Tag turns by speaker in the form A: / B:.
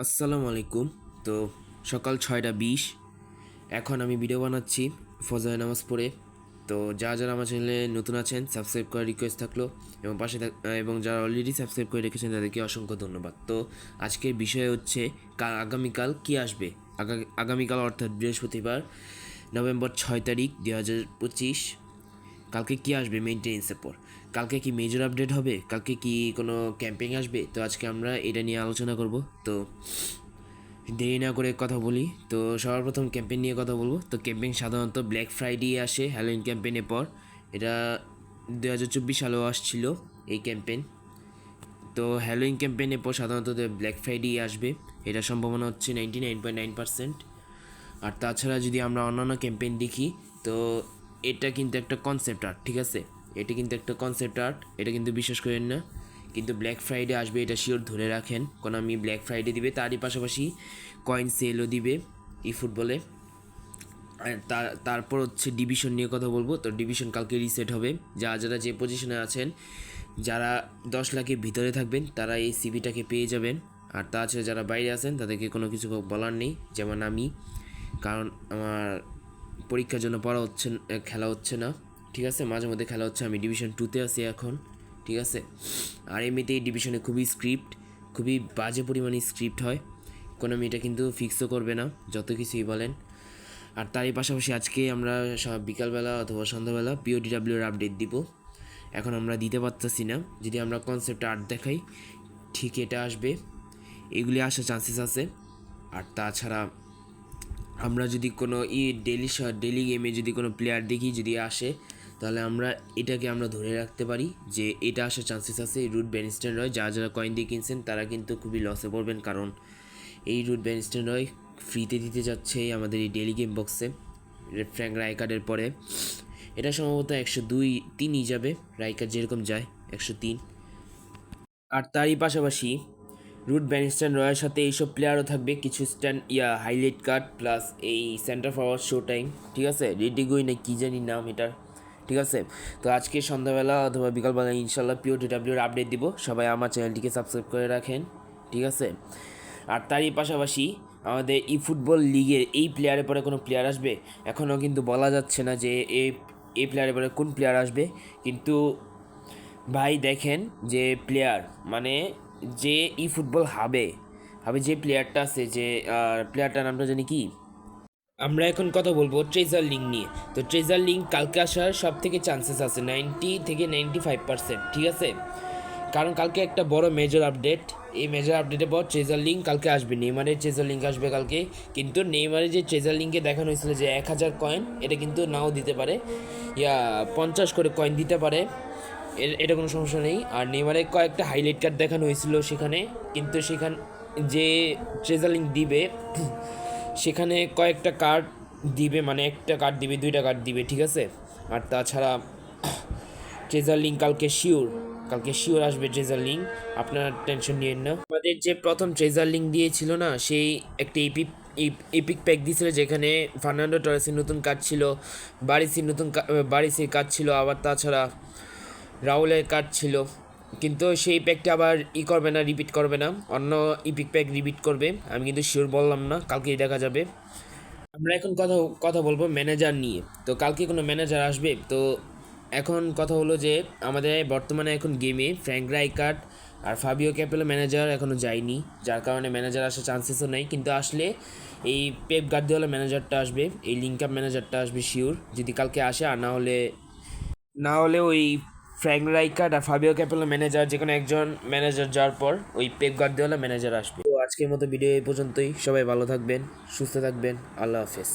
A: আসসালামু আলাইকুম। তো সকাল 6:20 এখন আমি ভিডিও বানাচ্ছি ফজর নামাজ পড়ে। তো যারা আমার চ্যানেলে নতুন আছেন সাবস্ক্রাইব করার রিকোয়েস্ট থাকলো এবং এবং যারা অলরেডি সাবস্ক্রাইব করে রেখেছেন তাদেরকে অসংখ্য ধন্যবাদ। তো আজকের বিষয় হচ্ছে আগামীকাল কি আসবে। আগামীকাল অর্থাৎ বৃহস্পতিবার নভেম্বর 6 তারিখ 2025 কালকে কি আসবে মেইনটেনেন্সের পর। কালকে কি মেজর আপডেট হবে, কালকে কি কোনো ক্যাম্পেইন আসবে, তো আজকে আমরা এটা নিয়ে আলোচনা করব। তো দেরি না করে কথা বলি। তো সবার প্রথম ক্যাম্পেইন নিয়ে কথা বলবো। তো ক্যাম্পেইন সাধারণত ব্ল্যাক ফ্রাইডে আসে হ্যালোইন ক্যাম্পেইনের পর। এটা 2024 সালেও আসছিল এই ক্যাম্পেইন। তো হ্যালোইন ক্যাম্পেইনের পর সাধারণত ব্ল্যাক ফ্রাইডে আসবে, এটা সম্ভাবনা হচ্ছে 99.9%। আর তাছাড়া যদি আমরা অন্যান্য ক্যাম্পেইন দেখি, তো এটা কিন্তু একটা কনসেপ্ট আর্ট, ঠিক আছে? এটা কিন্তু একটা কনসেপ্ট আর্ট, এটা কিন্তু বিশ্বাস করেন না। কিন্তু ব্ল্যাক ফ্রাইডে আসবে এটা শিওর ধরে রাখেন, কারণ আমি ব্ল্যাক ফ্রাইডে দিবে, তারই পাশাপাশি কয়েন সেলও দিবে ই ফুটবলে। আর তারপর হচ্ছে ডিভিশন নিয়ে কথা বলবো। তো ডিভিশন কালকে রিসেট হবে। যারা যে পজিশনে আছেন, যারা 10 লাখের ভিতরে থাকবেন তারা এই সিভিটাকে পেয়ে যাবেন। আর তাছাড়া যারা বাইরে আছেন তাদেরকে কোনো কিছু বলার নেই, যেমন আমি, কারণ আমার পরীক্ষার জন্য পড়া হচ্ছে, খেলা হচ্ছে না, ঠিক আছে? মাঝে মধ্যে খেলা হচ্ছে, আমি ডিভিশন 2-তে আছি এখন, ঠিক আছে? আর এমনিতেই ডিভিশনে খুবই বাজে পরিমাণে স্ক্রিপ্ট হয়, কোনো এটা কিন্তু ফিক্সও করবে না যত কিছুই বলেন। আর তারই পাশাপাশি আজকে আমরা বিকালবেলা অথবা সন্ধ্যাবেলা পিওডিডাব্লিউর আপডেট দিব। এখন আমরা দিতে পারতেছি না, যদি আমরা কনসেপ্ট আর্ট দেখাই ঠিক এটা আসবে, এগুলি আসার চান্সেস আছে। আর তাছাড়া আমরা যদি কোনো ডেলি গেমে যদি কোনো প্লেয়ার দেখি যদি আসে, তাহলে আমরা ধরে রাখতে পারি যে এটা আসার চান্সেস আছে। এই রুট ব্যানিস্টার রয় যারা কয়েন দিয়ে কিনছেন তারা কিন্তু খুবই লসে পড়বেন, কারণ এই রুট ব্যানিস্টার রয় ফ্রিতে দিতে যাচ্ছে আমাদের এই ডেলি গেম বক্সে ফ্র্যাঙ্ক রাইকার্ডের পরে। এটা সম্ভবত 102-3ই যাবে, রাইকার্ড যেরকম যায় 103। আর তারই পাশাপাশি রুট ব্যানিস্টন রয়ের সাথে এইসব প্লেয়ারও থাকবে, কিছু হাইলাইট কার্ড প্লাস এই সেন্টার ফরওয়ার্ড শো টাইম, ঠিক আছে? রেডিগুই না কী জানি নাম এটার, ঠিক আছে? তো আজকে সন্ধ্যাবেলা অথবা বিকালবেলা ইনশাল্লাহ পিওডিডাব্লিউর আপডেট দিব। সবাই আমার চ্যানেলটিকে সাবস্ক্রাইব করে রাখেন, ঠিক আছে? আর তারই পাশাপাশি আমাদের ই ফুটবল লিগের এই প্লেয়ারের পরে কোনো প্লেয়ার আসবে এখনও কিন্তু বলা যাচ্ছে না যে এই প্লেয়ারের পরে কোন প্লেয়ার আসবে। কিন্তু ভাই দেখেন যে প্লেয়ার মানে যে ই ফুটবল হবে যে প্লেয়ারটা আছে, যে প্লেয়ারটার নামটা জানি কি, আমরা এখন কথা বলবো ট্রেজার লিঙ্ক নিয়ে। তো ট্রেজার লিঙ্ক কালকে আসার সব থেকে চান্সেস আছে 90 থেকে 95%, ঠিক আছে? কারণ কালকে একটা বড় মেজর আপডেট, এই মেজর আপডেটের পর ট্রেজার লিঙ্ক কালকে আসবে, নেইমারের ট্রেজার লিঙ্ক আসবে কালকে। কিন্তু নেইমারের যে ট্রেজার লিঙ্কে দেখানো হয়েছিল যে 1000 কয়েন, এটা কিন্তু নাও দিতে পারে, 50 করে কয়েন দিতে পারে, এটা কোনো সমস্যা নেই। আর নেইমারের কয়েকটা হাইলাইট কার্ড দেখানো হয়েছিল সেখানে, কিন্তু যে ট্রেজার লিঙ্ক দিবে সেখানে কয়েকটা কার্ড দিবে, মানে একটা কার্ড দিবে, 2টা কার্ড দিবে, ঠিক আছে? আর তাছাড়া ট্রেজার লিঙ্ক কালকে শিওর আসবে ট্রেজার লিঙ্ক, আপনার টেনশন নিয়েন না। আমাদের যে প্রথম ট্রেজার লিঙ্ক দিয়েছিল না, সেই একটা এপিক প্যাক দিয়েছিল যেখানে ফার্নান্ডো টরেসের নতুন কার্ড ছিল, বারিসির কার্ড ছিল, আবার তাছাড়া রাউলের কার্ড ছিল। কিন্তু সেই প্যাকটা আবার রিপিট করবে না, অন্য ইপিক প্যাক রিপিট করবে। আমি কিন্তু শিওর বললাম না, কালকেই দেখা যাবে। আমরা এখন কথা বলবো ম্যানেজার নিয়ে। তো কালকে কোনো ম্যানেজার আসবে? তো এখন কথা হলো যে আমাদের বর্তমানে এখন গেমে ফ্র্যাঙ্ক রাইকার্ড আর ফাবিও ক্যাপেলো ম্যানেজার এখনও যায়নি, যার কারণে ম্যানেজার আসার চান্সেসও নেই। কিন্তু আসলে এই পেপ গার্দিওলা ম্যানেজারটা আসবে, এই লিঙ্ক আপ ম্যানেজারটা আসবে শিওর, যদি কালকে আসে। আর না হলে ওই ফ্র্যাঙ্ক রাইকার্ড আর ফাবিও ক্যাপেলো ম্যানেজার, যে কোনো একজন ম্যানেজার যাওয়ার পর ওই পেপ গার্দিওলা ম্যানেজার আসবে। তো আজকের মতো ভিডিও এই পর্যন্তই। সবাই ভালো থাকবেন, সুস্থ থাকবেন, আল্লাহ হাফেজ।